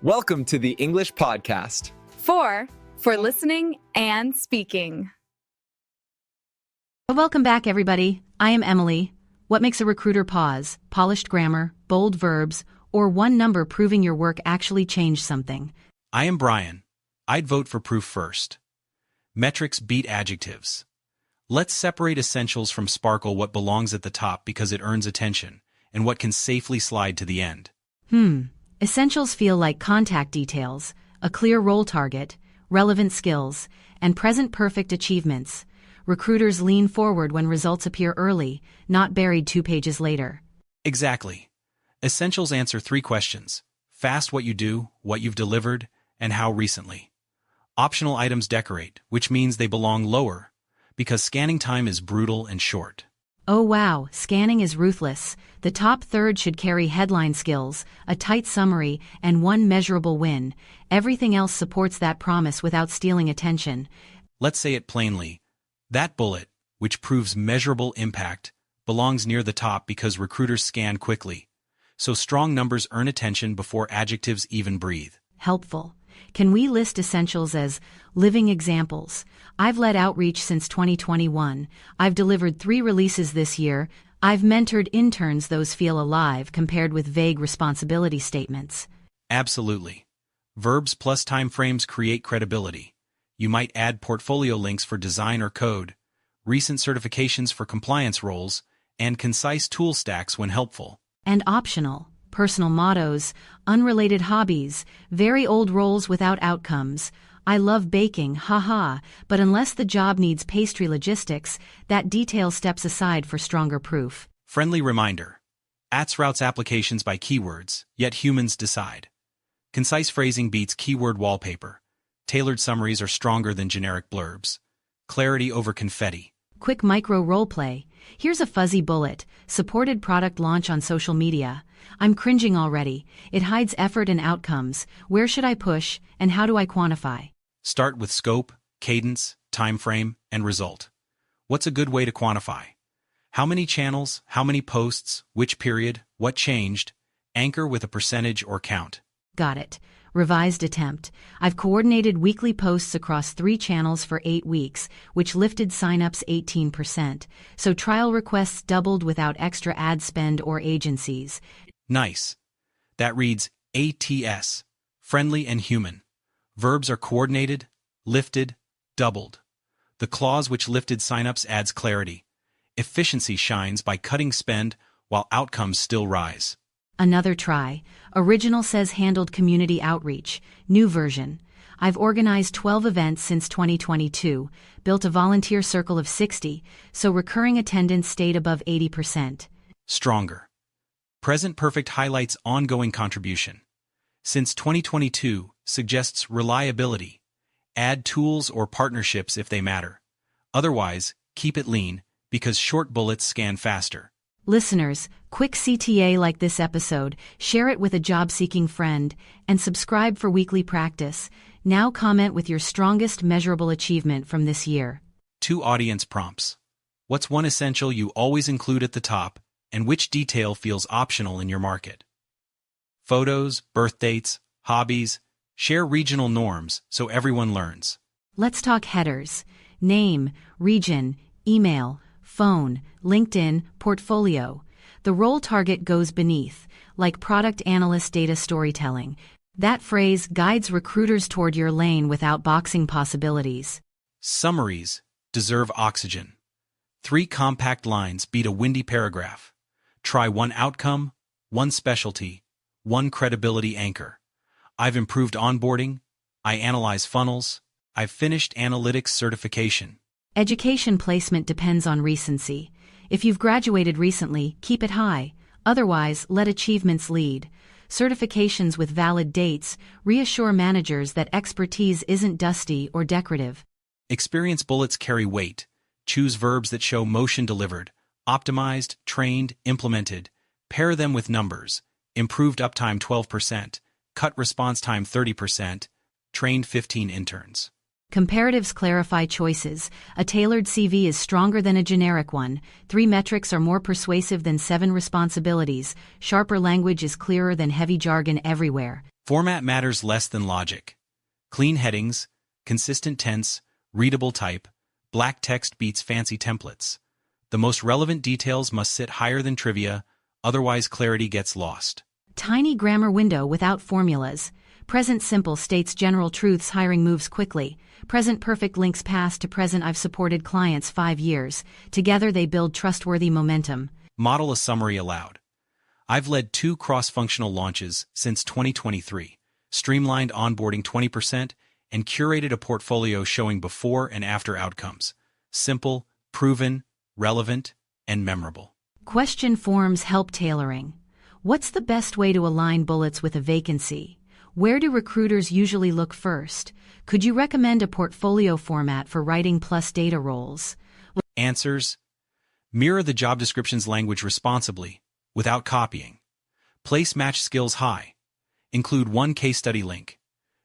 Welcome to the English Podcast. For listening and speaking. Welcome back, everybody. I am Emily. What makes a recruiter pause? Polished grammar, bold verbs, or one number proving your work actually changed something? I am Brian. I'd vote for proof first. Metrics beat adjectives. Let's separate essentials from sparkle, what belongs at the top because it earns attention, and what can safely slide to the end. Essentials feel like contact details, a clear role target, relevant skills, and present perfect achievements. Recruiters lean forward when results appear early, not buried 2 pages later. Exactly. Essentials answer 3 questions: fast, what you do, what you've delivered, and how recently. Optional items decorate, which means they belong lower, because scanning time is brutal and short. Oh wow, scanning is ruthless. The top third should carry headline skills, a tight summary, and one measurable win. Everything else supports that promise without stealing attention. Let's say it plainly. That bullet, which proves measurable impact, belongs near the top because recruiters scan quickly. So strong numbers earn attention before adjectives even breathe. Helpful. Can we list essentials as living examples? I've led outreach since 2021. I've delivered 3 releases this year. I've mentored interns. Those feel alive compared with vague responsibility statements. Absolutely. Verbs plus time frames create credibility. You might add portfolio links for design or code, recent certifications for compliance roles, and concise tool stacks when helpful. And optional. Personal mottos, unrelated hobbies, very old roles without outcomes. I love baking, haha, but unless the job needs pastry logistics, that detail steps aside for stronger proof. Friendly reminder. ATS routes applications by keywords, yet humans decide. Concise phrasing beats keyword wallpaper. Tailored summaries are stronger than generic blurbs. Clarity over confetti. Quick micro roleplay. Here's a fuzzy bullet. Supported product launch on social media. I'm cringing already. It hides effort and outcomes. Where should I push, and how do I quantify? Start with scope, cadence, time frame, and result. What's a good way to quantify? How many channels, how many posts, which period, what changed? Anchor with a percentage or count. Got it. Revised attempt. I've coordinated weekly posts across 3 channels for 8 weeks, which lifted signups 18%. So trial requests doubled without extra ad spend or agencies. Nice. That reads ATS, friendly and human. Verbs are coordinated, lifted, doubled. The clause which lifted signups adds clarity. Efficiency shines by cutting spend while outcomes still rise. Another try. Original says handled community outreach. New version. I've organized 12 events since 2022, built a volunteer circle of 60, so recurring attendance stayed above 80%. Stronger. Present perfect highlights ongoing contribution. Since 2022 suggests reliability. Add tools or partnerships if they matter. Otherwise, keep it lean, because short bullets scan faster. Listeners, quick CTA like this episode, share it with a job-seeking friend, and subscribe for weekly practice. Now comment with your strongest measurable achievement from this year. 2 audience prompts. What's one essential you always include at the top, and which detail feels optional in your market? Photos, birth dates, hobbies. Share regional norms so everyone learns. Let's talk headers. Name, region, email, phone, LinkedIn, portfolio. The role target goes beneath, like product analyst data storytelling. That phrase guides recruiters toward your lane without boxing possibilities. Summaries deserve oxygen. 3 compact lines beat a windy paragraph. Try 1 outcome, 1 specialty, 1 credibility anchor. I've improved onboarding. I analyze funnels. I've finished analytics certification. Education placement depends on recency. If you've graduated recently, keep it high. Otherwise, let achievements lead. Certifications with valid dates reassure managers that expertise isn't dusty or decorative. Experience bullets carry weight. Choose verbs that show motion delivered, optimized, trained, implemented. Pair them with numbers. Improved uptime 12%, cut response time 30%, trained 15 interns. Comparatives clarify choices. A tailored CV is stronger than a generic one. 3 metrics are more persuasive than 7 responsibilities. Sharper language is clearer than heavy jargon everywhere. Format matters less than logic. Clean headings, consistent tense, readable type, black text beats fancy templates. The most relevant details must sit higher than trivia, otherwise clarity gets lost. Tiny grammar window without formulas. Present simple states general truths, hiring moves quickly. Present perfect links past to present. I've supported clients 5 years. Together they build trustworthy momentum. Model a summary aloud. I've led 2 cross-functional launches since 2023, streamlined onboarding 20%, and curated a portfolio showing before and after outcomes. Simple, proven, relevant, and memorable. Question forms help tailoring. What's the best way to align bullets with a vacancy? Where do recruiters usually look first? Could you recommend a portfolio format for writing plus data roles? Answers: mirror the job description's language responsibly, without copying. Place match skills high. Include 1 case study link.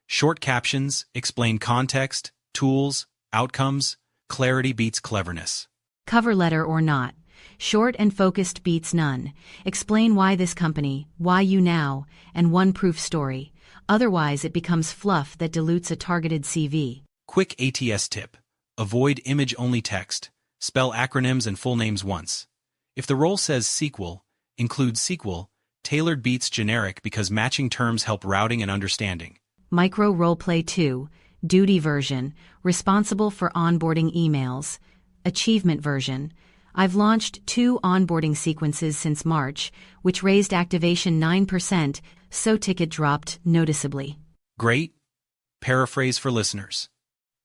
Short captions explain context, tools, outcomes. Clarity beats cleverness. Cover letter or not. Short and focused beats none. Explain why this company, why you now, and 1 proof story. Otherwise it becomes fluff that dilutes a targeted CV. Quick ATS tip: avoid image-only text. Spell acronyms and full names once. If the role says SQL, include SQL. Tailored beats generic because matching terms help routing and understanding. Micro Roleplay 2, Duty version, responsible for onboarding emails. Achievement version. I've launched 2 onboarding sequences since March, which raised activation 9%, so ticket dropped noticeably. Great. Paraphrase for listeners.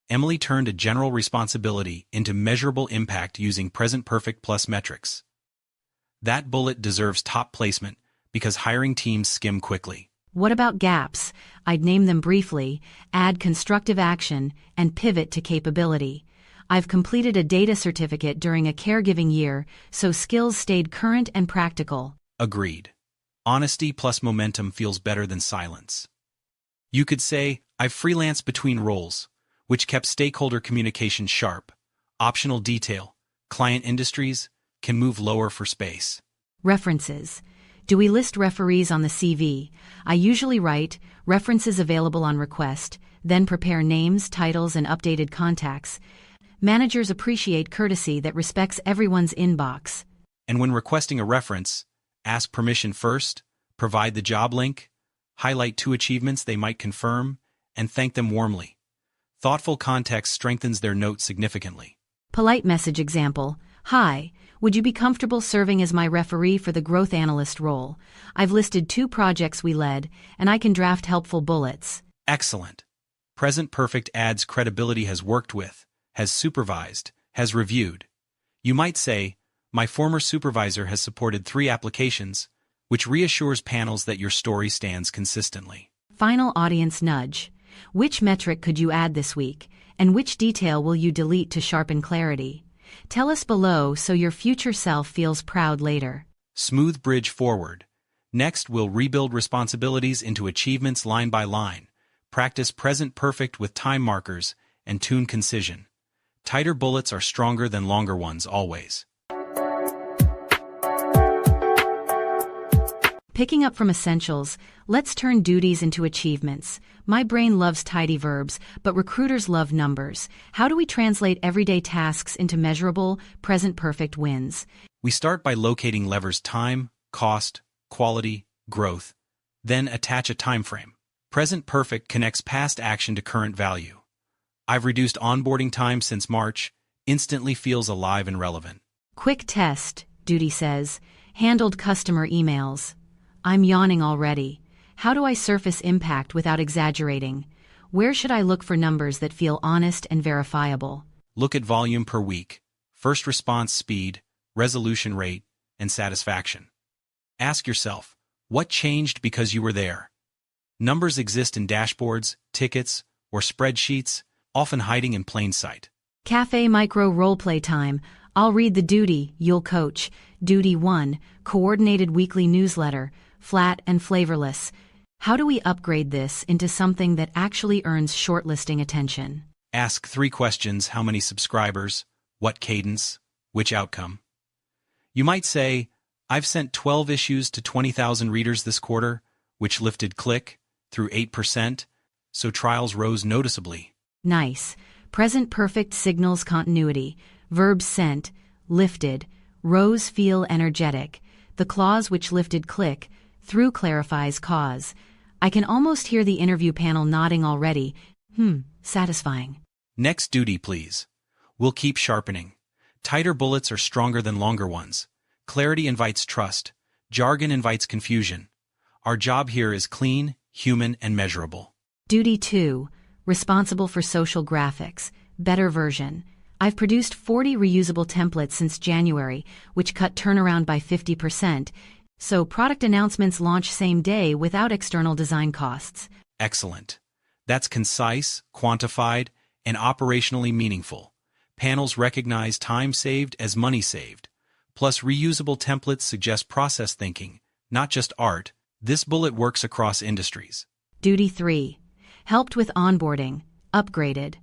Emily turned a general responsibility into measurable impact using present perfect plus metrics. That bullet deserves top placement because hiring teams skim quickly. What about gaps? I'd name them briefly, add constructive action, and pivot to capability. I've completed a data certificate during a caregiving year, so skills stayed current and practical. Agreed. Honesty plus momentum feels better than silence. You could say, I've freelanced between roles, which kept stakeholder communication sharp. Optional detail: client industries can move lower for space. References. Do we list referees on the CV? I usually write, references available on request, then prepare names, titles, and updated contacts. Managers appreciate courtesy that respects everyone's inbox. And when requesting a reference, ask permission first, provide the job link, highlight 2 achievements they might confirm, and thank them warmly. Thoughtful context strengthens their note significantly. Polite message example. Hi, would you be comfortable serving as my referee for the growth analyst role? I've listed 2 projects we led, and I can draft helpful bullets. Excellent. Present perfect adds credibility: has worked with, has supervised, has reviewed. You might say, my former supervisor has supported 3 applications, which reassures panels that your story stands consistently. Final audience nudge. Which metric could you add this week, and which detail will you delete to sharpen clarity? Tell us below so your future self feels proud later. Smooth bridge forward. Next, we'll rebuild responsibilities into achievements line by line. Practice present perfect with time markers and tune concision. Tighter bullets are stronger than longer ones always. Picking up from essentials, let's turn duties into achievements. My brain loves tidy verbs, but recruiters love numbers. How do we translate everyday tasks into measurable, present perfect wins? We start by locating levers: time, cost, quality, growth. Then attach a time frame. Present perfect connects past action to current value. I've reduced onboarding time since March, instantly feels alive and relevant. Quick test, duty says. Handled customer emails. I'm yawning already. How do I surface impact without exaggerating? Where should I look for numbers that feel honest and verifiable? Look at volume per week, first response speed, resolution rate, and satisfaction. Ask yourself, what changed because you were there? Numbers exist in dashboards, tickets, or spreadsheets, often hiding in plain sight. Cafe micro roleplay time. I'll read the duty, you'll coach. Duty 1, coordinated weekly newsletter, flat and flavorless. How do we upgrade this into something that actually earns shortlisting attention? Ask 3 questions: how many subscribers, what cadence, which outcome. You might say, I've sent 12 issues to 20,000 readers this quarter, which lifted click, through 8%, so trials rose noticeably. Nice. Present perfect signals continuity. Verbs sent, lifted, rose feel energetic. The clause which lifted click, through clarifies cause. I can almost hear the interview panel nodding already. Satisfying. Next duty, please. We'll keep sharpening. Tighter bullets are stronger than longer ones. Clarity invites trust. Jargon invites confusion. Our job here is clean, human, and measurable. Duty 2. Responsible for social graphics. Better version. I've produced 40 reusable templates since January, which cut turnaround by 50%, so product announcements launch same day without external design costs. Excellent. That's concise, quantified, and operationally meaningful. Panels recognize time saved as money saved. Plus, reusable templates suggest process thinking, not just art. This bullet works across industries. Duty 3. Helped with onboarding. Upgraded.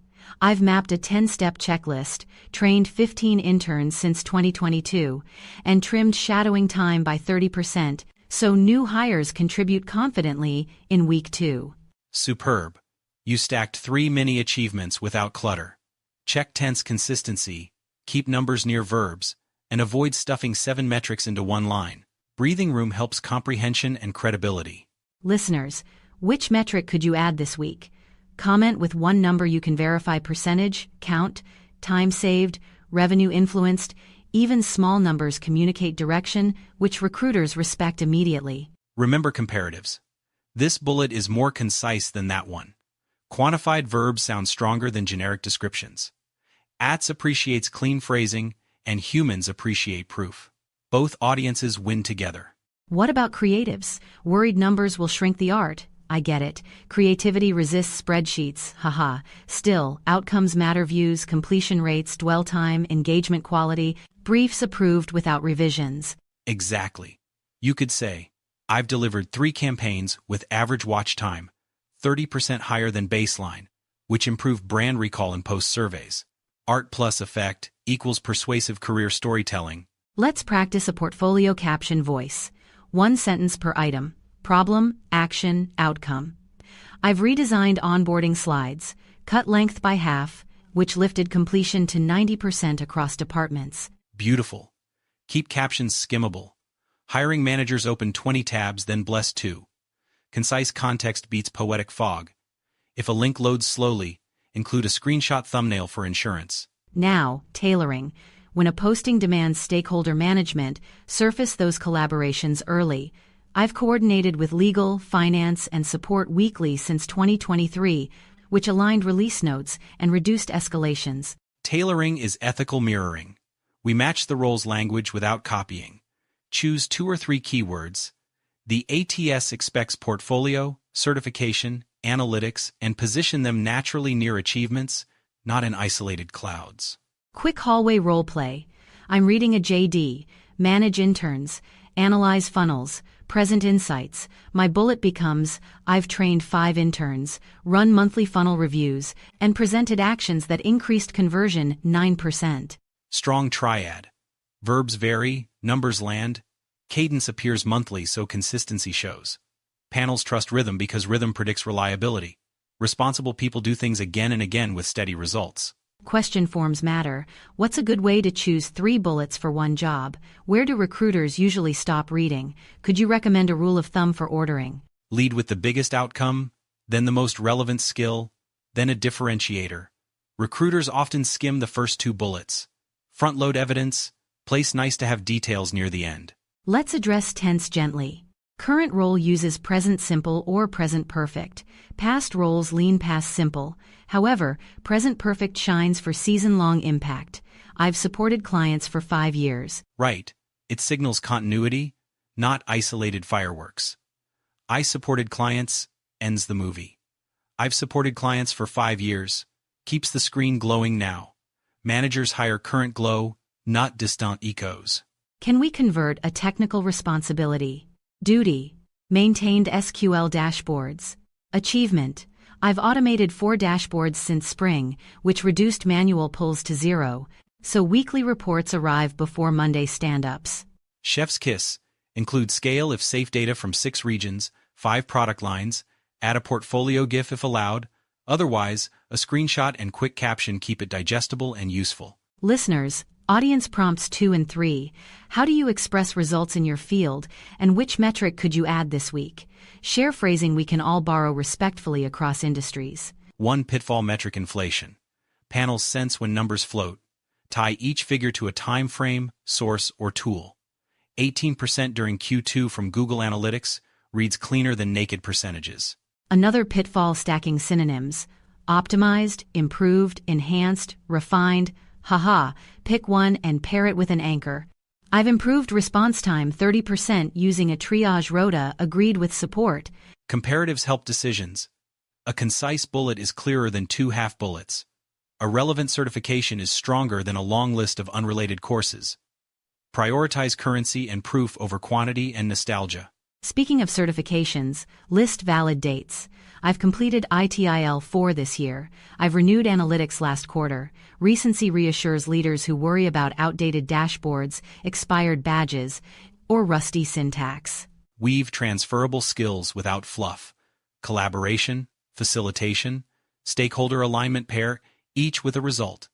I've mapped a 10-step checklist, trained 15 interns since 2022, and trimmed shadowing time by 30%, so new hires contribute confidently in week 2. Superb. You stacked 3 mini achievements without clutter. Check tense consistency, keep numbers near verbs, and avoid stuffing 7 metrics into one line. Breathing room helps comprehension and credibility. Listeners, which metric could you add this week? Comment with one number you can verify: percentage, count, time saved, revenue influenced. Even small numbers communicate direction, which recruiters respect immediately. Remember comparatives. This bullet is more concise than that one. Quantified verbs sound stronger than generic descriptions. IELTS appreciates clean phrasing, and humans appreciate proof. Both audiences win together. What about creatives? Worried numbers will shrink the art. I get it. Creativity resists spreadsheets, haha. Still, outcomes matter: views, completion rates, dwell time, engagement quality, briefs approved without revisions. Exactly. You could say, I've delivered 3 campaigns with average watch time, 30% higher than baseline, which improved brand recall in post surveys. Art plus effect equals persuasive career storytelling. Let's practice a portfolio caption voice. 1 sentence per item. Problem, action, outcome. I've redesigned onboarding slides, cut length by half, which lifted completion to 90% across departments. Beautiful. Keep captions skimmable. Hiring managers open 20 tabs, then bless 2. Concise context beats poetic fog. If a link loads slowly, include a screenshot thumbnail for insurance. Now, tailoring. When a posting demands stakeholder management, surface those collaborations early. I've coordinated with legal, finance, and support weekly since 2023, which aligned release notes and reduced escalations. Tailoring is ethical mirroring. We match the role's language without copying. Choose 2 or 3 keywords. The ATS expects portfolio, certification, analytics, and position them naturally near achievements, not in isolated clouds. Quick hallway role play. I'm reading a JD, manage interns, analyze funnels, present insights. My bullet becomes, I've trained 5 interns, run monthly funnel reviews, and presented actions that increased conversion 9%. Strong triad. Verbs vary, numbers land. Cadence appears monthly, so consistency shows. Panels trust rhythm because rhythm predicts reliability. Responsible people do things again and again with steady results. Question forms matter. What's a good way to choose 3 bullets for one job? Where do recruiters usually stop reading? Could you recommend a rule of thumb for ordering? Lead with the biggest outcome, then the most relevant skill, then a differentiator. Recruiters often skim the first 2 bullets. Front-load evidence, place nice-to-have details near the end. Let's address tense gently. Current role uses present simple or present perfect. Past roles lean past simple. However, present perfect shines for season-long impact. I've supported clients for 5 years. Right. It signals continuity, not isolated fireworks. I supported clients, ends the movie. I've supported clients for 5 years, keeps the screen glowing now. Managers hire current glow, not distant echoes. Can we convert a technical responsibility? Duty. Maintained SQL dashboards. Achievement. I've automated 4 dashboards since spring, which reduced manual pulls to 0, so weekly reports arrive before Monday stand-ups. Chef's kiss. Include scale if safe data from 6 regions, 5 product lines, Add a portfolio GIF if allowed. Otherwise, a screenshot and quick caption keep it digestible and useful. Listeners, audience prompts 2 and 3. How do you express results in your field, and which metric could you add this week? Share phrasing we can all borrow respectfully across industries. 1. Pitfall metric inflation. Panels sense when numbers float. Tie each figure to a time frame, source, or tool. 18% during Q2 from Google Analytics reads cleaner than naked percentages. Another pitfall stacking synonyms. Optimized, improved, enhanced, refined. Haha, pick one and pair it with an anchor. I've improved response time 30% using a triage rota, agreed with support. Comparatives help decisions. A concise bullet is clearer than 2 half bullets. A relevant certification is stronger than a long list of unrelated courses. Prioritize currency and proof over quantity and nostalgia. Speaking of certifications, list valid dates. I've completed ITIL this year. I've renewed analytics last quarter. Recency reassures leaders who worry about outdated dashboards, expired badges, or rusty syntax. Weave transferable skills without fluff. Collaboration, facilitation, stakeholder alignment pair, each with a result.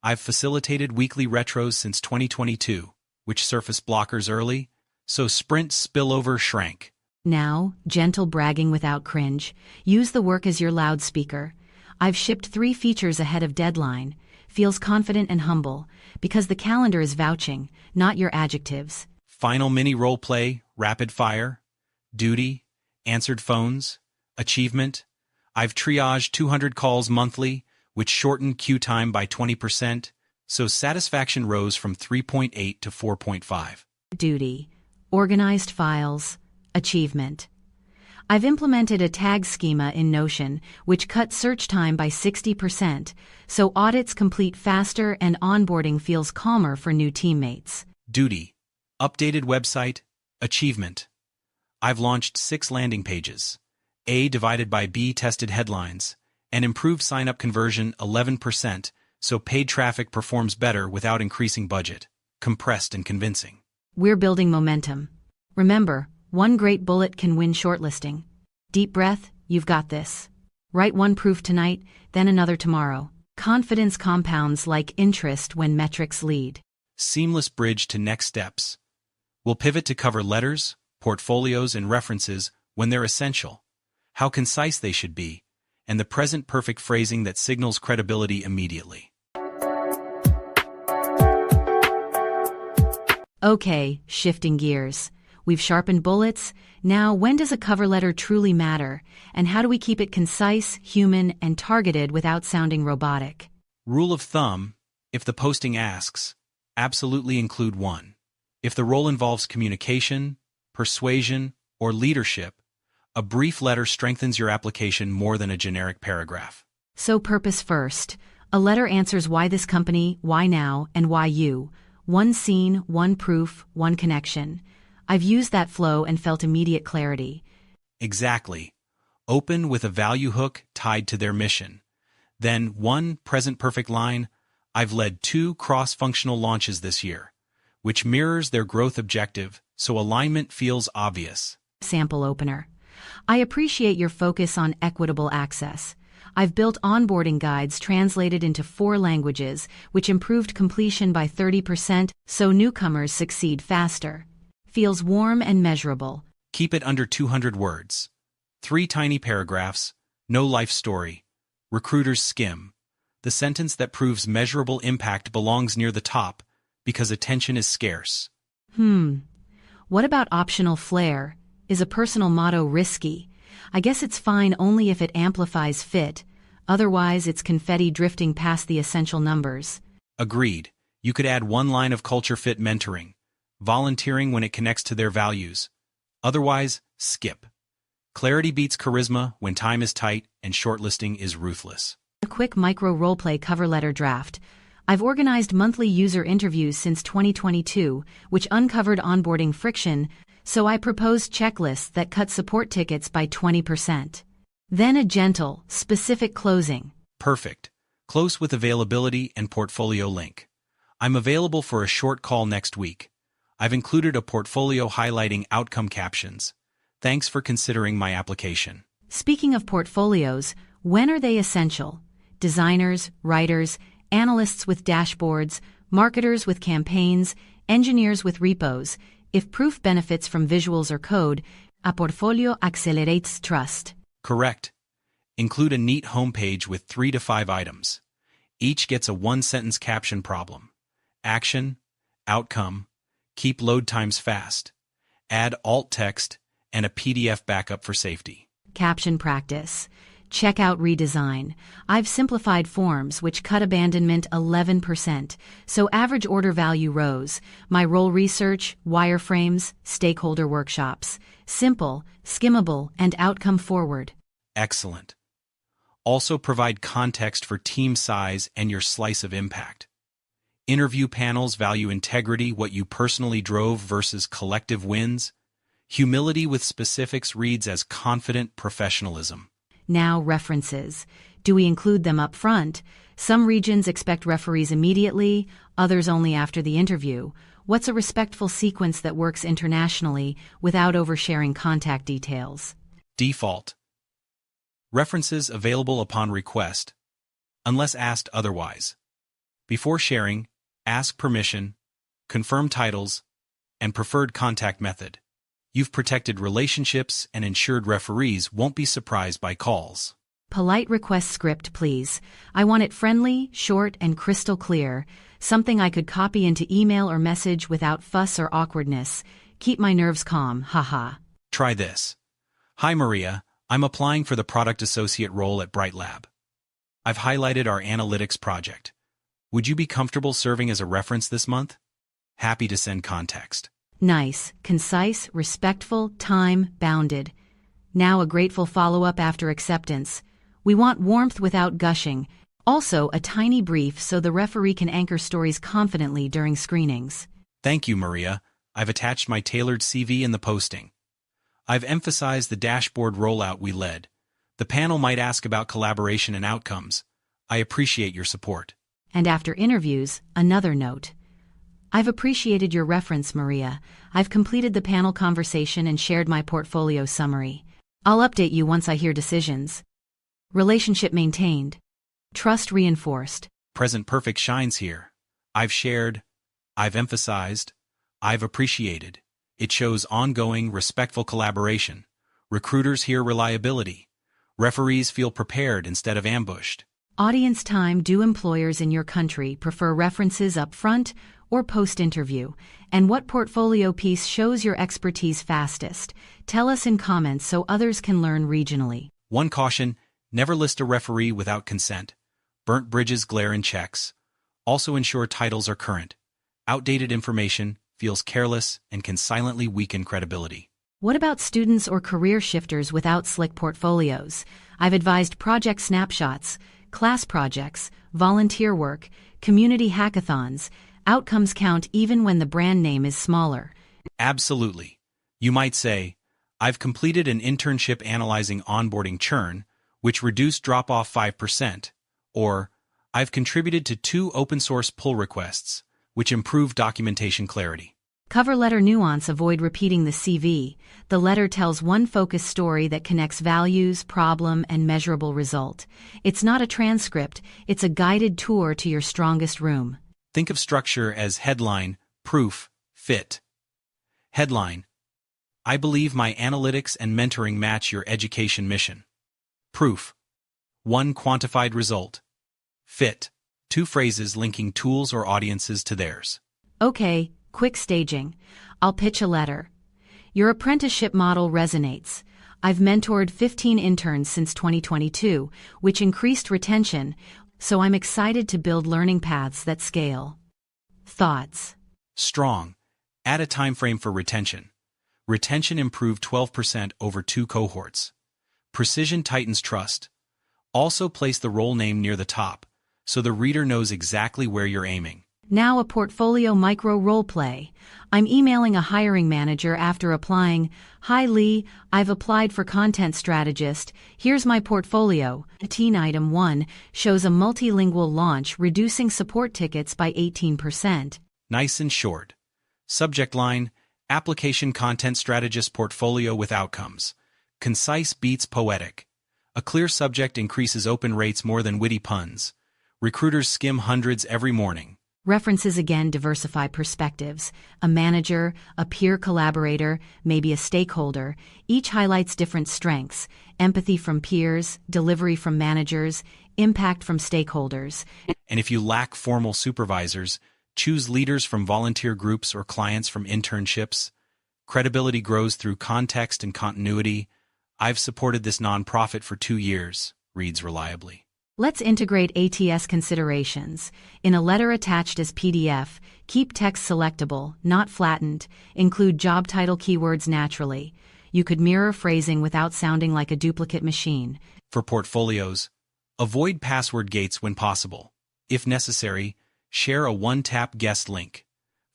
I've facilitated weekly retros since 2022, which surface blockers early, so sprint spillover shrank. Now, gentle bragging without cringe. Use the work as your loudspeaker. I've shipped 3 features ahead of deadline. Feels confident and humble, because the calendar is vouching, not your adjectives. Final mini role play, rapid fire, duty, answered phones, achievement. I've triaged 200 calls monthly, which shortened queue time by 20%, so satisfaction rose from 3.8 to 4.5. Duty. Organized files. Achievement. I've implemented a tag schema in Notion, which cut search time by 60%, so audits complete faster and onboarding feels calmer for new teammates. Duty. Updated website. Achievement. I've launched 6 landing pages. A divided by B tested headlines, and improved sign-up conversion 11%, so paid traffic performs better without increasing budget. Compressed and convincing. We're building momentum. Remember, one great bullet can win shortlisting. Deep breath, you've got this. Write one proof tonight, then another tomorrow. Confidence compounds like interest when metrics lead. Seamless bridge to next steps. We'll pivot to cover letters, portfolios, and references when they're essential, how concise they should be, and the present perfect phrasing that signals credibility immediately. Okay, shifting gears. We've sharpened bullets. Now, when does a cover letter truly matter, and how do we keep it concise, human, and targeted without sounding robotic? Rule of thumb, if the posting asks, absolutely include one. If the role involves communication, persuasion, or leadership, a brief letter strengthens your application more than a generic paragraph. So purpose first. A letter answers why this company, why now, and why you. One scene, one proof, one connection. I've used that flow and felt immediate clarity. Exactly. Open with a value hook tied to their mission. Then one present perfect line. I've led 2 cross-functional launches this year, which mirrors their growth objective, so alignment feels obvious. Sample opener. I appreciate your focus on equitable access. I've built onboarding guides translated into 4 languages, which improved completion by 30%, so newcomers succeed faster. Feels warm and measurable. Keep it under 200 words. 3 tiny paragraphs, no life story. Recruiters skim. The sentence that proves measurable impact belongs near the top, because attention is scarce. What about optional flair? Is a personal motto risky? I guess it's fine only if it amplifies fit. Otherwise, it's confetti drifting past the essential numbers. Agreed. You could add 1 line of culture fit mentoring, volunteering when it connects to their values. Otherwise, skip. Clarity beats charisma when time is tight and shortlisting is ruthless. A quick micro roleplay cover letter draft. I've organized monthly user interviews since 2022, which uncovered onboarding friction, so I proposed checklists that cut support tickets by 20%. Then a gentle, specific closing. Perfect. Close with availability and portfolio link. I'm available for a short call next week. I've included a portfolio highlighting outcome captions. Thanks for considering my application. Speaking of portfolios, when are they essential? Designers, writers, analysts with dashboards, marketers with campaigns, engineers with repos. If proof benefits from visuals or code, a portfolio accelerates trust. Correct. Include a neat homepage with 3 to 5 items. Each gets a one-sentence caption problem. Action, outcome, keep load times fast. Add alt text and a PDF backup for safety. Caption practice. Check out redesign. I've simplified forms which cut abandonment 11%, so average order value rose. My role research, wireframes, stakeholder workshops. Simple, skimmable, and outcome forward. Excellent. Also provide context for team size and your slice of impact. Interview panels value integrity, what you personally drove versus collective wins. Humility with specifics reads as confident professionalism. Now references. Do we include them up front? Some regions expect referees immediately, others only after the interview. What's a respectful sequence that works internationally without oversharing contact details? Default. References available upon request, unless asked otherwise. Before sharing, ask permission, confirm titles, and preferred contact method. You've protected relationships and ensured referees won't be surprised by calls. Polite request script, please. I want it friendly, short, and crystal clear. Something I could copy into email or message without fuss or awkwardness. Keep my nerves calm, haha. Try this. Hi Maria, I'm applying for the product associate role at Bright Lab. I've highlighted our analytics project. Would you be comfortable serving as a reference this month? Happy to send context. Nice, concise, respectful, time-bounded. Now a grateful follow-up after acceptance. We want warmth without gushing. Also, a tiny brief so the referee can anchor stories confidently during screenings. Thank you, Maria. I've attached my tailored CV in the posting. I've emphasized the dashboard rollout we led. The panel might ask about collaboration and outcomes. I appreciate your support. And after interviews, another note. I've appreciated your reference, Maria. I've completed the panel conversation and shared my portfolio summary. I'll update you once I hear decisions. Relationship maintained. Trust reinforced. Present perfect shines here. I've shared, I've emphasized, I've appreciated. It shows ongoing, respectful collaboration. Recruiters hear reliability. Referees feel prepared instead of ambushed. Audience time. Do employers in your country prefer references up front or post-interview? And what portfolio piece shows your expertise fastest? Tell us in comments so others can learn regionally. One caution, never list a referee without consent. Burnt bridges glare in checks. Also ensure titles are current. Outdated information feels careless and can silently weaken credibility. What about students or career shifters without slick portfolios? I've advised project snapshots, class projects, volunteer work, community hackathons. Outcomes count even when the brand name is smaller. Absolutely. You might say, I've completed an internship analyzing onboarding churn, which reduced drop-off 5%, or I've contributed to 2 open-source pull requests, which improved documentation clarity. Cover letter nuance. Avoid repeating the CV. The letter tells one focused story that connects values, problem, and measurable result. It's not a transcript, it's a guided tour to your strongest room. Think of structure as headline, proof, fit. Headline: I believe my analytics and mentoring match your education mission. Proof: 1 quantified result. Fit: 2 phrases linking tools or audiences to theirs. Okay, quick staging. I'll pitch a letter. Your apprenticeship model resonates. I've mentored 15 interns since 2022, which increased retention, so I'm excited to build learning paths that scale. Thoughts? Strong. Add a time frame for retention. Retention improved 12% over 2 cohorts. Precision tightens trust. Also place the role name near the top, so the reader knows exactly where you're aiming. Now a portfolio micro role play. I'm emailing a hiring manager after applying. Hi Lee, I've applied for content strategist. Here's my portfolio. Teen item 1 shows a multilingual launch reducing support tickets by 18%. Nice and short. Subject line: Application Content Strategist Portfolio with Outcomes. Concise beats poetic. A clear subject increases open rates more than witty puns. Recruiters skim hundreds every morning. References again diversify perspectives. A manager, a peer collaborator, maybe a stakeholder. Each highlights different strengths. Empathy from peers, delivery from managers, impact from stakeholders. And if you lack formal supervisors, choose leaders from volunteer groups or clients from internships. Credibility grows through context and continuity. I've supported this nonprofit for 2 years, reads reliably. Let's integrate ATS considerations. In a letter attached as PDF, keep text selectable, not flattened. Include job title keywords naturally. You could mirror phrasing without sounding like a duplicate machine. For portfolios, avoid password gates when possible. If necessary, share a one-tap guest link.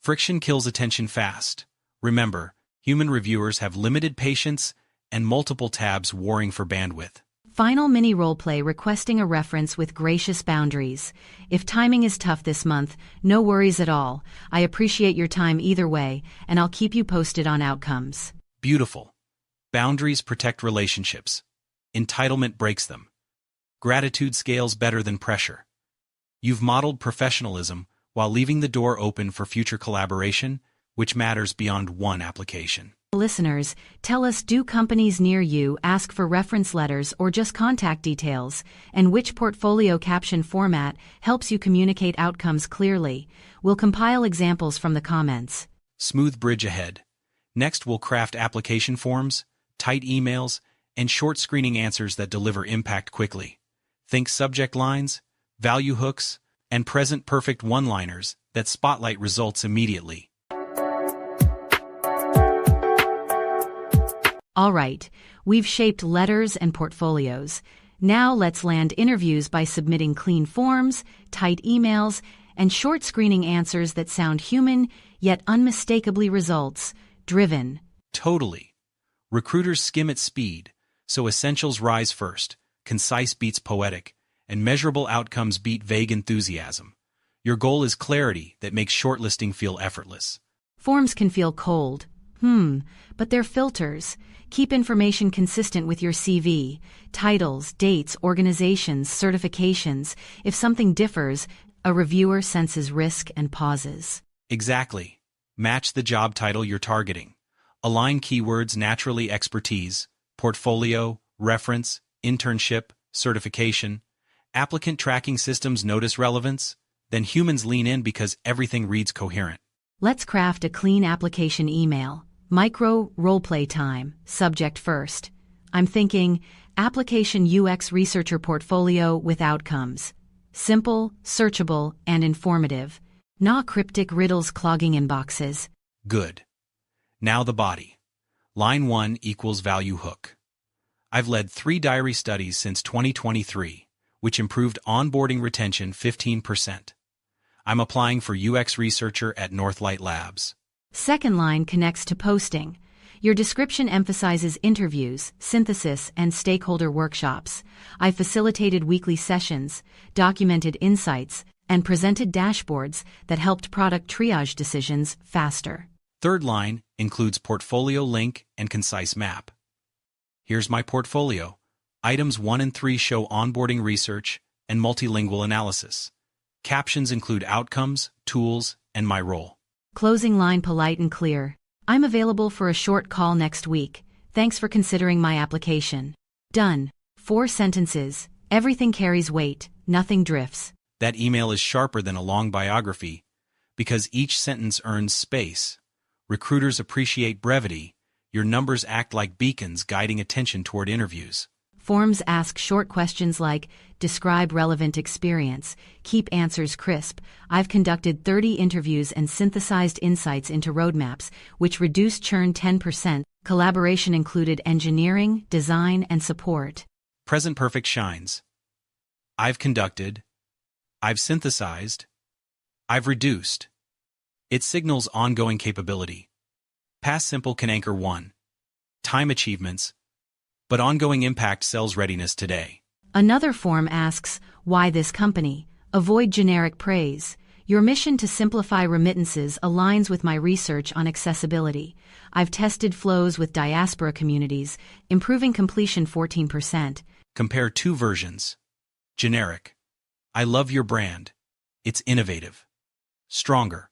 Friction kills attention fast. Remember, human reviewers have limited patience and multiple tabs warring for bandwidth. Final mini roleplay requesting a reference with gracious boundaries. If timing is tough this month, no worries at all. I appreciate your time either way, and I'll keep you posted on outcomes. Beautiful. Boundaries protect relationships. Entitlement breaks them. Gratitude scales better than pressure. You've modeled professionalism while leaving the door open for future collaboration, which matters beyond one application. Listeners, tell us, do companies near you ask for reference letters or just contact details? And which portfolio caption format helps you communicate outcomes clearly? We'll compile examples from the comments. Smooth bridge ahead. Next, we'll craft application forms, tight emails, and short screening answers that deliver impact quickly. Think subject lines, value hooks, and present perfect one-liners that spotlight results immediately. All right, we've shaped letters and portfolios. Now let's land interviews by submitting clean forms, tight emails, and short screening answers that sound human, yet unmistakably results-driven. Totally. Recruiters skim at speed, so essentials rise first, concise beats poetic, and measurable outcomes beat vague enthusiasm. Your goal is clarity that makes shortlisting feel effortless. Forms can feel cold. But they're filters. Keep information consistent with your CV. Titles, dates, organizations, certifications. If something differs, a reviewer senses risk and pauses. Exactly. Match the job title you're targeting. Align keywords naturally: expertise, portfolio, reference, internship, certification. Applicant tracking systems notice relevance. Then humans lean in because everything reads coherent. Let's craft a clean application email. Micro roleplay time. Subject first. I'm thinking application UX researcher portfolio with outcomes. Simple, searchable, and informative. Not cryptic riddles clogging inboxes. Good. Now the body. Line 1 equals value hook. I've led 3 diary studies since 2023, which improved onboarding retention 15%. I'm applying for UX researcher at Northlight Labs. Second line connects to posting. Your description emphasizes interviews, synthesis, and stakeholder workshops. I facilitated weekly sessions, documented insights, and presented dashboards that helped product triage decisions faster. Third line includes portfolio link and concise map. Here's my portfolio. Items 1 and 3 show onboarding research and multilingual analysis. Captions include outcomes, tools, and my role. Closing line polite and clear. I'm available for a short call next week. Thanks for considering my application. Done. 4 sentences. Everything carries weight. Nothing drifts. That email is sharper than a long biography because each sentence earns space. Recruiters appreciate brevity. Your numbers act like beacons guiding attention toward interviews. Forms ask short questions like, describe relevant experience, keep answers crisp. I've conducted 30 interviews and synthesized insights into roadmaps, which reduced churn 10%. Collaboration included engineering, design, and support. Present perfect shines. I've conducted. I've synthesized. I've reduced. It signals ongoing capability. Past simple can anchor 1. Time achievements, but ongoing impact sells readiness today. Another form asks, why this company? Avoid generic praise. Your mission to simplify remittances aligns with my research on accessibility. I've tested flows with diaspora communities, improving completion 14%. Compare two versions. Generic. I love your brand. It's innovative. Stronger.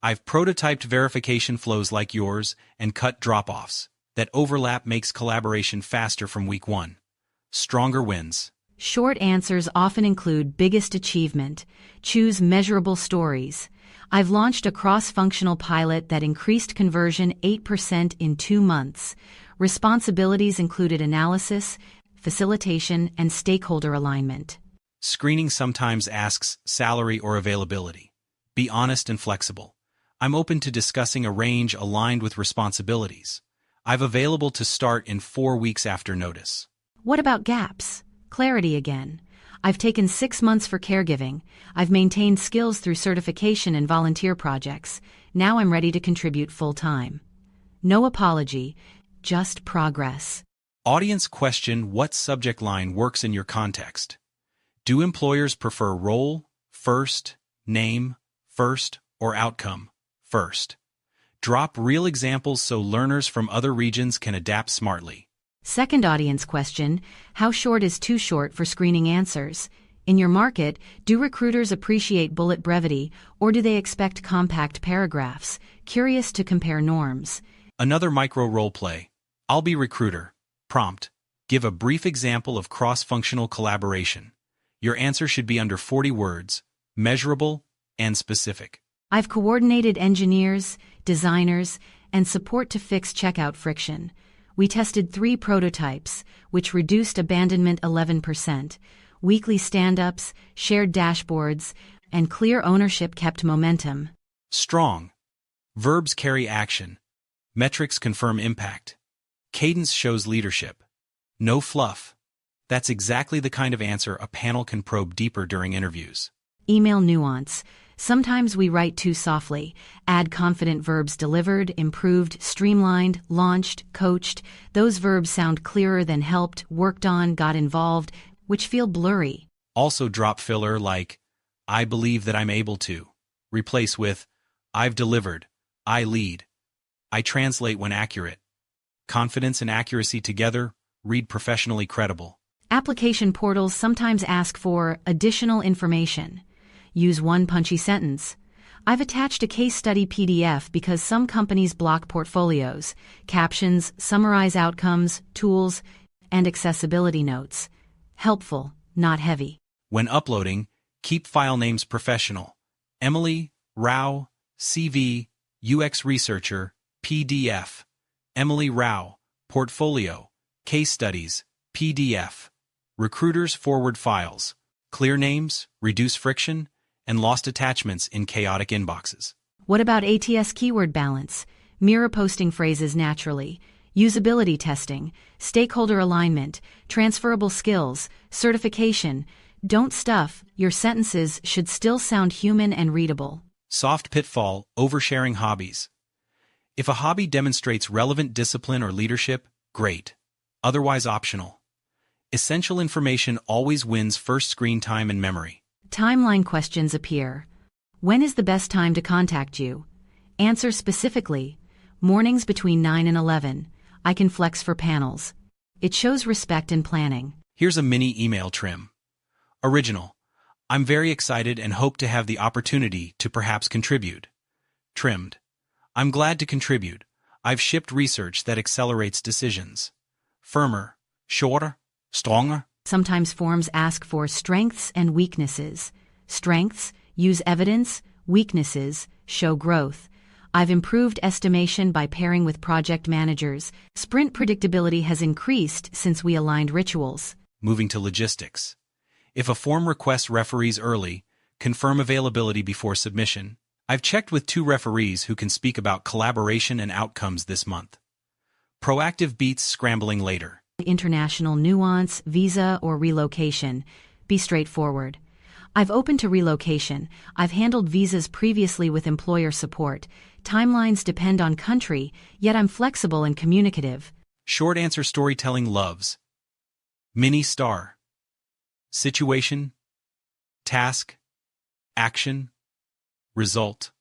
I've prototyped verification flows like yours and cut drop-offs. That overlap makes collaboration faster from week 1. Stronger wins. Short answers often include biggest achievement. Choose measurable stories. I've launched a cross-functional pilot that increased conversion 8% in 2 months. Responsibilities included analysis, facilitation, and stakeholder alignment. Screening sometimes asks salary or availability. Be honest and flexible. I'm open to discussing a range aligned with responsibilities. I've available to start in 4 weeks after notice. What about gaps? Clarity again. I've taken 6 months for caregiving. I've maintained skills through certification and volunteer projects. Now I'm ready to contribute full-time. No apology, just progress. Audience question: what subject line works in your context? Do employers prefer role, first, name, first, or outcome, first? Drop real examples so learners from other regions can adapt smartly. Second audience question: how short is too short for screening answers? In your market, do recruiters appreciate bullet brevity, or do they expect compact paragraphs? Curious to compare norms. Another micro role play. I'll be recruiter. Prompt: give a brief example of cross-functional collaboration. Your answer should be under 40 words, measurable and specific. I've coordinated engineers, designers, and support to fix checkout friction. We tested 3 prototypes, which reduced abandonment 11%. Weekly stand-ups, shared dashboards, and clear ownership kept momentum. Strong. Verbs carry action. Metrics confirm impact. Cadence shows leadership. No fluff. That's exactly the kind of answer a panel can probe deeper during interviews. Email nuance. Sometimes we write too softly. Add confident verbs: delivered, improved, streamlined, launched, coached. Those verbs sound clearer than helped, worked on, got involved, which feel blurry. Also drop filler like, I believe that I'm able to. Replace with, I've delivered, I lead. I translate when accurate. Confidence and accuracy together, read professionally credible. Application portals sometimes ask for additional information. Use one punchy sentence. I've attached a case study PDF because some companies block portfolios. Captions summarize outcomes, tools, and accessibility notes. Helpful, not heavy. When uploading, keep file names professional. Emily, Rao, CV, UX Researcher, PDF. Emily Rao, Portfolio, Case Studies, PDF. Recruiters forward files. Clear names, reduce friction, and lost attachments in chaotic inboxes. What about ATS keyword balance? Mirror posting phrases naturally. Usability testing, stakeholder alignment, transferable skills, certification. Don't stuff, your sentences should still sound human and readable. Soft pitfall: oversharing hobbies. If a hobby demonstrates relevant discipline or leadership, great. Otherwise optional. Essential information always wins first screen time and memory. Timeline questions appear. When is the best time to contact you? Answer specifically. Mornings between 9 and 11. I can flex for panels. It shows respect and planning. Here's a mini email trim. Original: I'm very excited and hope to have the opportunity to perhaps contribute. Trimmed: I'm glad to contribute. I've shipped research that accelerates decisions. Firmer: shorter, stronger. Sometimes forms ask for strengths and weaknesses. Strengths: use evidence. Weaknesses: show growth. I've improved estimation by pairing with project managers. Sprint predictability has increased since we aligned rituals. Moving to logistics. If a form requests referees early, confirm availability before submission. I've checked with 2 referees who can speak about collaboration and outcomes this month. Proactive beats scrambling later. International nuance, visa, or relocation. Be straightforward. I've opened to relocation. I've handled visas previously with employer support. Timelines depend on country, yet I'm flexible and communicative. Short answer storytelling loves. Mini star. Situation. Task. Action. Result.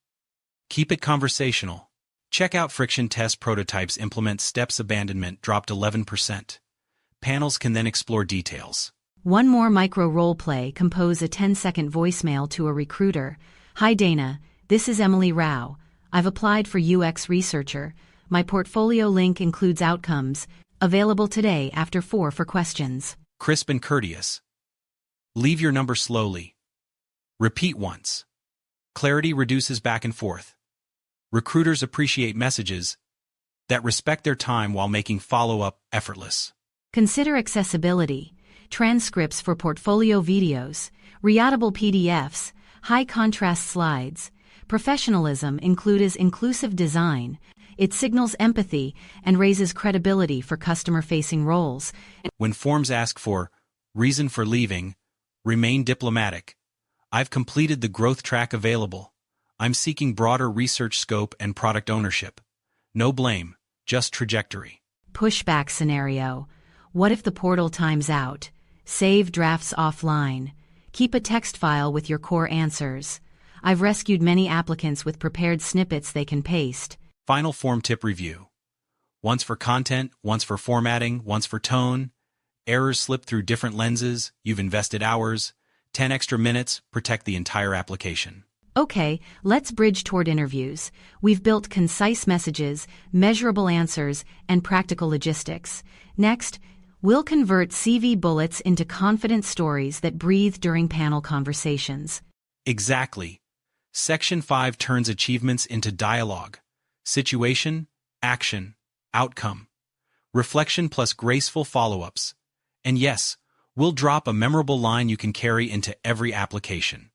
Keep it conversational. Check out friction test prototypes implement steps abandonment dropped 11%. Panels can then explore details. One more micro role play. Compose a 10-second voicemail to a recruiter. Hi Dana, this is Emily Rao. I've applied for UX researcher. My portfolio link includes outcomes. Available today after 4 for questions. Crisp and courteous. Leave your number slowly. Repeat once. Clarity reduces back and forth. Recruiters appreciate messages that respect their time while making follow-up effortless. Consider accessibility. Transcripts for portfolio videos, readable PDFs, high-contrast slides. Professionalism includes inclusive design. It signals empathy and raises credibility for customer-facing roles. When forms ask for reason for leaving, remain diplomatic. I've completed the growth track available. I'm seeking broader research scope and product ownership. No blame, just trajectory. Pushback scenario. What if the portal times out? Save drafts offline. Keep a text file with your core answers. I've rescued many applicants with prepared snippets they can paste. Final form tip review. Once for content, once for formatting, once for tone. Errors slip through different lenses, you've invested hours. 10 extra minutes, protect the entire application. Okay, let's bridge toward interviews. We've built concise messages, measurable answers, and practical logistics. Next, we'll convert CV bullets into confident stories that breathe during panel conversations. Exactly. Section 5 turns achievements into dialogue. Situation, action, outcome. Reflection plus graceful follow-ups. And yes, we'll drop a memorable line you can carry into every application.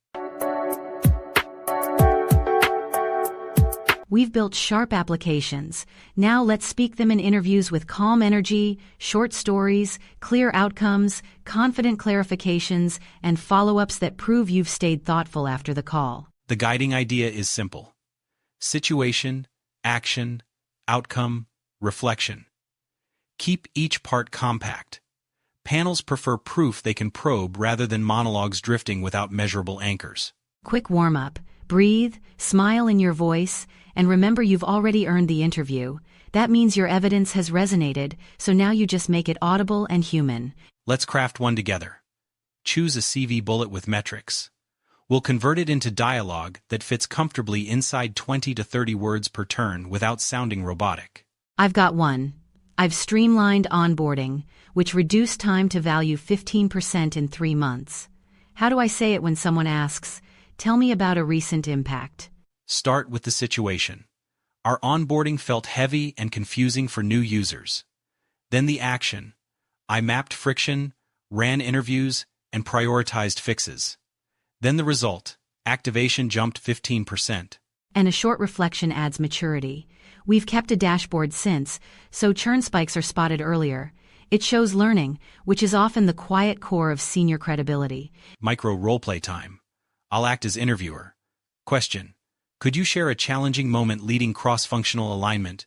We've built sharp applications. Now let's speak them in interviews with calm energy, short stories, clear outcomes, confident clarifications, and follow-ups that prove you've stayed thoughtful after the call. The guiding idea is simple. Situation, action, outcome, reflection. Keep each part compact. Panels prefer proof they can probe rather than monologues drifting without measurable anchors. Quick warm-up. Breathe, smile in your voice, and remember you've already earned the interview. That means your evidence has resonated, so now you just make it audible and human. Let's craft one together. Choose a CV bullet with metrics. We'll convert it into dialogue that fits comfortably inside 20 to 30 words per turn without sounding robotic. I've got one. I've streamlined onboarding, which reduced time to value 15% in 3 months. How do I say it when someone asks, "Tell me about a recent impact"? Start with the situation. Our onboarding felt heavy and confusing for new users. Then the action. I mapped friction, ran interviews, and prioritized fixes. Then the result. Activation jumped 15%. And a short reflection adds maturity. We've kept a dashboard since, so churn spikes are spotted earlier. It shows learning, which is often the quiet core of senior credibility. Micro roleplay time. I'll act as interviewer. Question. Could you share a challenging moment leading cross-functional alignment,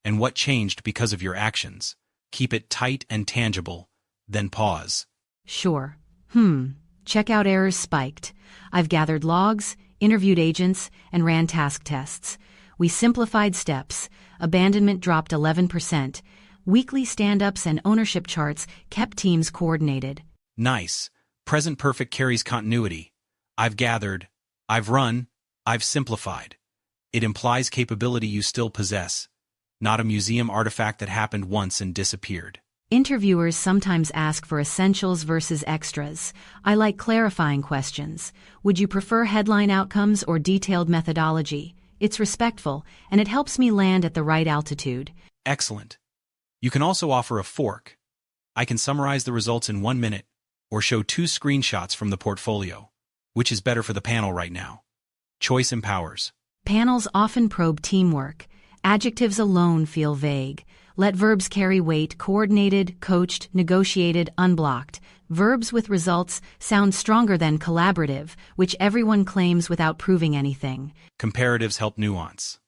and what changed because of your actions? Keep it tight and tangible, then pause. Sure. Checkout errors spiked. I've gathered logs, interviewed agents, and ran task tests. We simplified steps. Abandonment dropped 11%. Weekly stand-ups and ownership charts kept teams coordinated. Nice. Present perfect carries continuity. I've gathered, I've run, I've simplified. It implies capability you still possess, not a museum artifact that happened once and disappeared. Interviewers sometimes ask for essentials versus extras. I like clarifying questions. Would you prefer headline outcomes or detailed methodology? It's respectful, and it helps me land at the right altitude. Excellent. You can also offer a fork. I can summarize the results in 1 minute, or show 2 screenshots from the portfolio. Which is better for the panel right now? Choice empowers. Panels often probe teamwork. Adjectives alone feel vague. Let verbs carry weight: coordinated, coached, negotiated, unblocked. Verbs with results sound stronger than collaborative, which everyone claims without proving anything. Comparatives help nuance.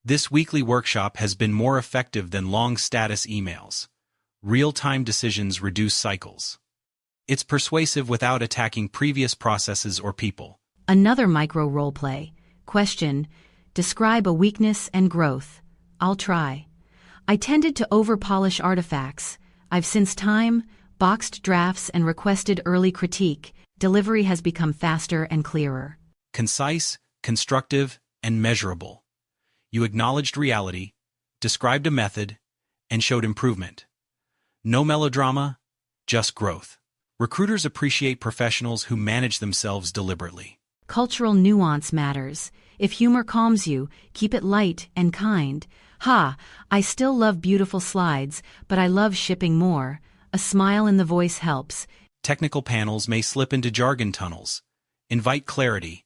This weekly workshop has been more effective than long status emails. Real-time decisions reduce cycles. It's persuasive without attacking previous processes or people. Another micro role play. Question: describe a weakness and growth. I'll try. I tended to over-polish artifacts. I've since time, boxed drafts and requested early critique. Delivery has become faster and clearer. Concise, constructive, and measurable. You acknowledged reality, described a method, and showed improvement. No melodrama, just growth. Recruiters appreciate professionals who manage themselves deliberately. Cultural nuance matters. If humor calms you, keep it light and kind. I still love beautiful slides, but I love shipping more. A smile in the voice helps. Technical panels may slip into jargon tunnels. Invite clarity.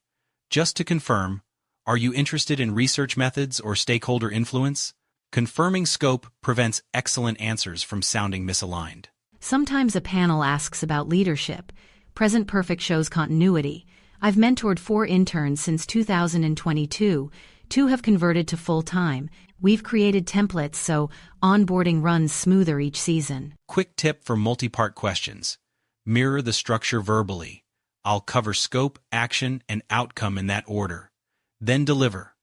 Just to confirm, are you interested in research methods or stakeholder influence? Confirming scope prevents excellent answers from sounding misaligned. Sometimes a panel asks about leadership. Present perfect shows continuity. I've mentored 4 interns since 2022. 2 have converted to full-time. We've created templates so onboarding runs smoother each season. Quick tip for multi-part questions. Mirror the structure verbally. I'll cover scope, action, and outcome in that order. Then deliver.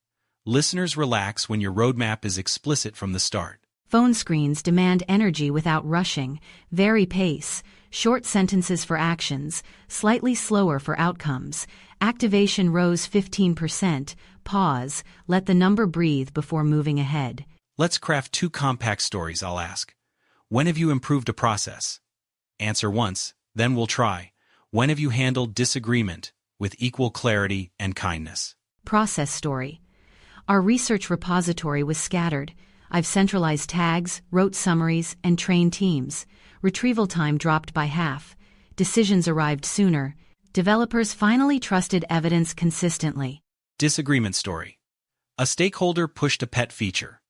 Listeners relax when your roadmap is explicit from the start. Phone screens demand energy without rushing. Vary pace. Short sentences for actions, slightly slower for outcomes. Activation rose 15%. Pause. Let the number breathe before moving ahead. Let's craft 2 compact stories, I'll ask. When have you improved a process? Answer once, then we'll try. When have you handled disagreement with equal clarity and kindness? Process story. Our research repository was scattered. I've centralized tags, wrote summaries, and trained teams. Retrieval time dropped by half. Decisions arrived sooner. Developers finally trusted evidence consistently. Disagreement story. A stakeholder pushed a pet feature.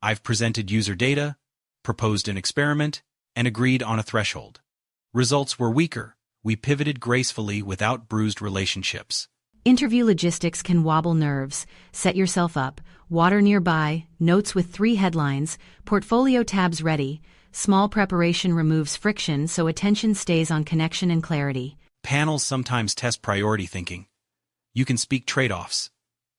I've presented user data, proposed an experiment, and agreed on a threshold. Results were weaker. We pivoted gracefully without bruised relationships. Interview logistics can wobble nerves. Set yourself up. Water nearby, notes with 3 headlines, portfolio tabs ready. Small preparation removes friction so attention stays on connection and clarity. Panels sometimes test priority thinking. You can speak trade-offs.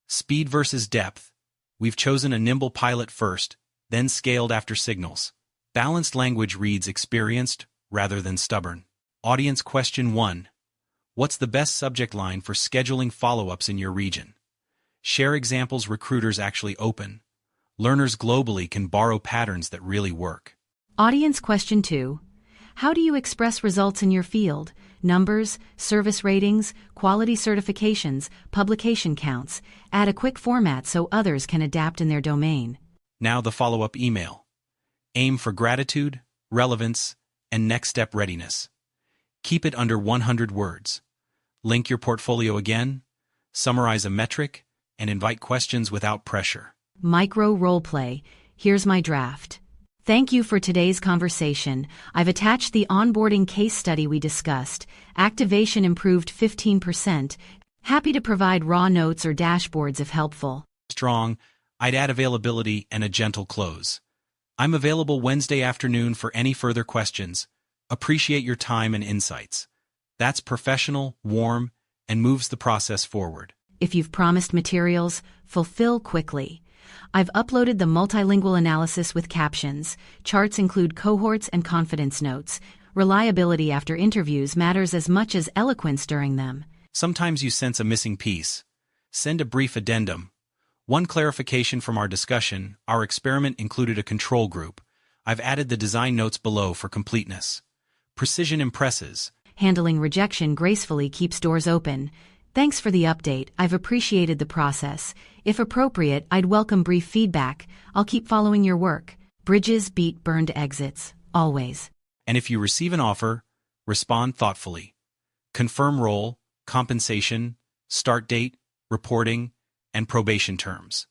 Speed versus depth. We've chosen a nimble pilot first, then scaled after signals. Balanced language reads experienced rather than stubborn. Audience question 1. What's the best subject line for scheduling follow-ups in your region? Share examples recruiters actually open. Learners globally can borrow patterns that really work. Audience question 2. How do you express results in your field? Numbers, service ratings, quality certifications, publication counts. Add a quick format so others can adapt in their domain. Now the follow-up email. Aim for gratitude, relevance, and next step readiness. Keep it under 100 words. Link your portfolio again, summarize a metric, and invite questions without pressure. Micro role play. Here's my draft. Thank you for today's conversation. I've attached the onboarding case study we discussed. Activation improved 15%. Happy to provide raw notes or dashboards if helpful. Strong, I'd add availability and a gentle close. I'm available Wednesday afternoon for any further questions. Appreciate your time and insights. That's professional, warm, and moves the process forward. If you've promised materials, fulfill quickly. I've uploaded the multilingual analysis with captions. Charts include cohorts and confidence notes. Reliability after interviews matters as much as eloquence during them. Sometimes you sense a missing piece. Send a brief addendum. One clarification from our discussion, our experiment included a control group. I've added the design notes below for completeness. Precision impresses. Handling rejection gracefully keeps doors open. Thanks for the update. I've appreciated the process. If appropriate, I'd welcome brief feedback. I'll keep following your work. Bridges beat burned exits. Always. And if you receive an offer, respond thoughtfully. Confirm role, compensation, start date, reporting, and probation terms.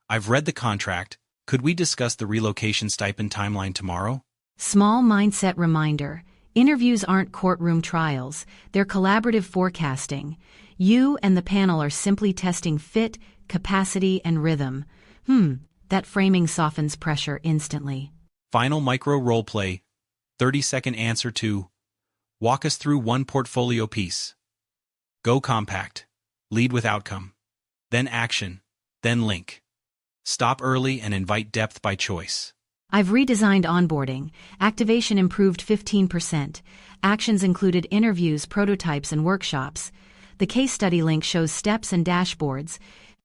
I've read the contract. Could we discuss the relocation stipend timeline tomorrow? Small mindset reminder. Interviews aren't courtroom trials. They're collaborative forecasting. You and the panel are simply testing fit, capacity, and rhythm. That framing softens pressure instantly. Final micro role play. 30-second answer to. Walk us through one portfolio piece. Go compact. Lead with outcome. then action, then link. Stop early and invite depth by choice. I've redesigned onboarding. Activation improved 15%. Actions included interviews, prototypes, and workshops. The case study link shows steps and dashboards.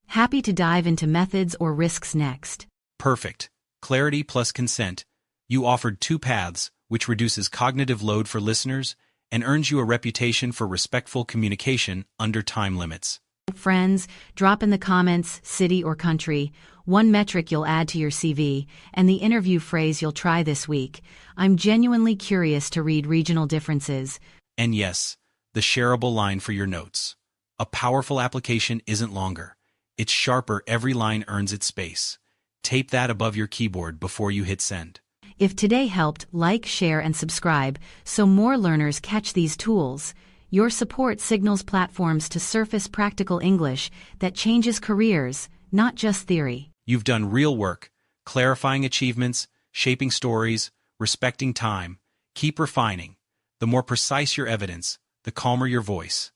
Happy to dive into methods or risks next. Perfect. Clarity plus consent. You offered 2 paths, which reduces cognitive load for listeners and earns you a reputation for respectful communication under time limits. Friends, drop in the comments, city or country, one metric you'll add to your CV, and the interview phrase you'll try this week. I'm genuinely curious to read regional differences. And yes, the shareable line for your notes. A powerful application isn't longer. It's sharper. Every line earns its space. Tape that above your keyboard before you hit send. If today helped, like, share, and subscribe so more learners catch these tools. Your support signals platforms to surface practical English that changes careers, not just theory. You've done real work, clarifying achievements, shaping stories, respecting time. Keep refining. The more precise your evidence, the calmer your voice.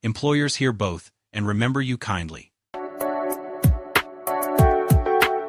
Employers hear both and remember you kindly.